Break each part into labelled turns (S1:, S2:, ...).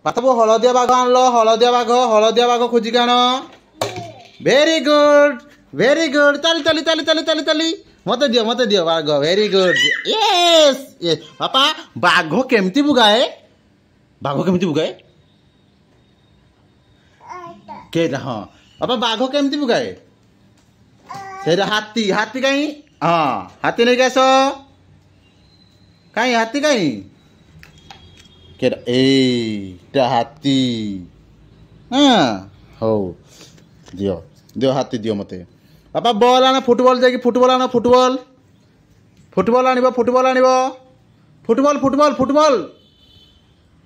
S1: पातबो हलदिया बाघ आनलो हलदिया बाघ खोजिक आण वेरी गुड ताली ताली ताली ताली ताली ताली मते दियो बाघ very good yes yes papa बाघ केमती बुगाए के हाँ पापा बाघ केमती बुगाए से हाथी हाथी कहीं हाँ हाथी नहीं कैसो कहीं हाथी कहीं के हाथी हाँ हो दियो हाथी दियो मते पापा बॉल आना फुटबॉल जाकि फुटबॉल आना फुटबॉल आनिबो फुटबॉल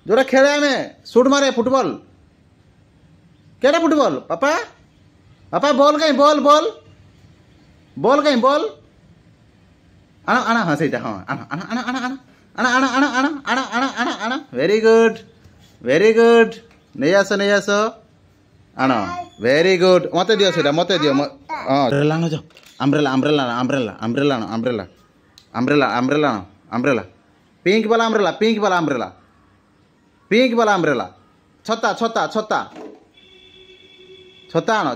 S1: जोड़ा खेले आमे शूट मारे फुटबॉल केटा फुटबॉल पापा बॉल कहीं बॉल कहीं बॉल आना आना हाँ सही हाँ आना आना आना आना आना आना आना आना आना आना आना आना वेरी गुड नहीं आसो आना वेरी गुड मते दियो सेटा मते दियो अम्ब्रेला न जो अम्ब्रेला पिंक वाला अम्ब्रेला छता आना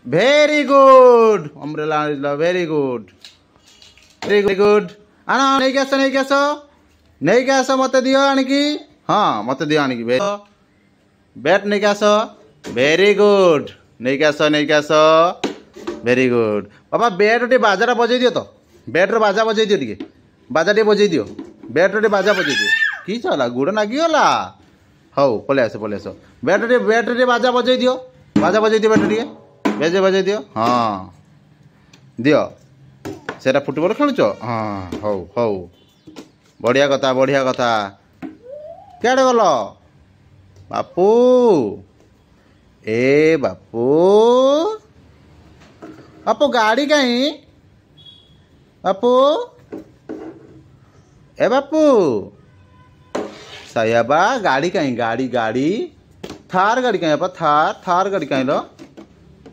S1: very good umbrella very good आना नहीं के आसो मते दियो आनिकी हाँ मते दियो आनिकी बैट नहीं के आसो वेरी गुड नहीं के आसो वेरी गुड पापा बैट टे बाजा बजे दियो तो बैट रो बाजा बजे दियो टिके बाजा टे बजे दियो बैट टे बाजा बजे दियो की चला गुड़ नागी गला हौ पले आसो बैट टे बाजा बजे दियो बैट टे बजे दियो हाँ दियो सेटा फुटबॉल खेलुच हाँ हौ बढ़िया कथा क्या गल बापू ए बापू गाड़ी कहीं बापू ए बापू सायाबा गाड़ी कहीं गाड़ी थार गाड़ी कहीं थार गाड़ी कहीं लो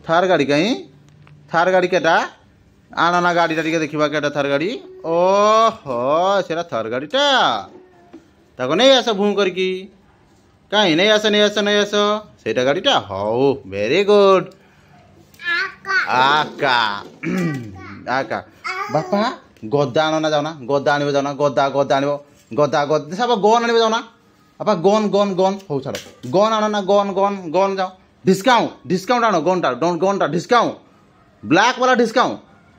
S1: थार गाड़ी केटा आना गाड़ी टा देखा केटा थार गाड़ी ओहो सेरा थार गाड़ी टा ताको नहीं आस भू करकी कहीं नहीं आस सेटा गाड़ी टा हौ वेरी गुड आका बापा गदा आना जाओना गदा आनिबो सब गन आनिबो जाओना बापा गन हो छाड़ गन आना ना गन जाओ डिस्काउंट आनो गनटा डिस्काउंट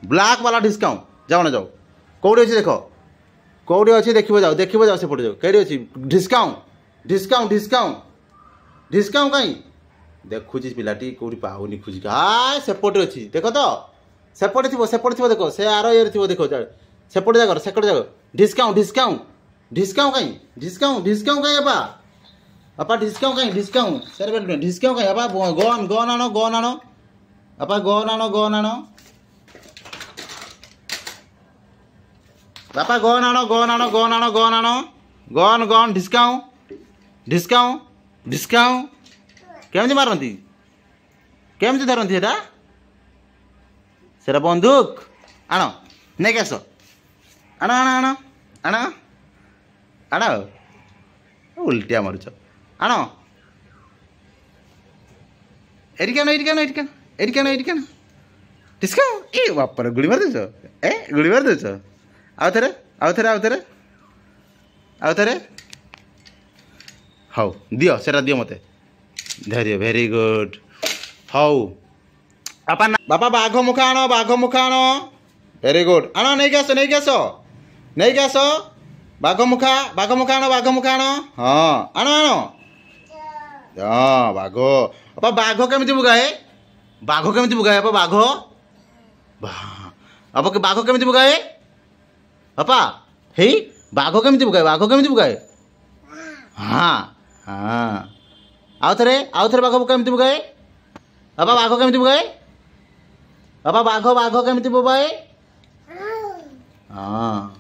S1: ब्लैक वाला डिस्काउंट जाओ ना जाओ कौड़ी अच्छी देख कौड़ी अच्छी देखो जाओ से पड़े जाओ कहीं अच्छी डिस्काउंट कहीं देखुची पिलाटी कौटी पाऊनी खोजिक सेपटे अच्छी देख तो सेपटे थी देख से आर ये थी देख सेपटे जाग डिस्काउंट कहीं अपा डिस्काउंट कहीं अपा गन आनो अपा गन आनो बापा गन डिस्काउंट केमती मारती केमती धरती सेटा बंदूक आण नहीं कैस आण उल्टिया मारुच आण एरिकान डिस्काउंट ए बापर गुड़ी मार दौच आउ थे हौ दियो सेटा दियो मते धैर्य वेरी गुड हौ बापा बाघ मुखा आण वेरी गुड आण नहीं कैस बाघ मुखा आण हाँ आण हाँ बाघ केमती बुगाए बाघ केमती बुगाए अपा हे बाघ केमती बुगाए हाँ हाँ आउ थे बाघ केमती बुगाए अपा बाघ केमती बुगाए अपा बाघ केमती बुगाए हाँ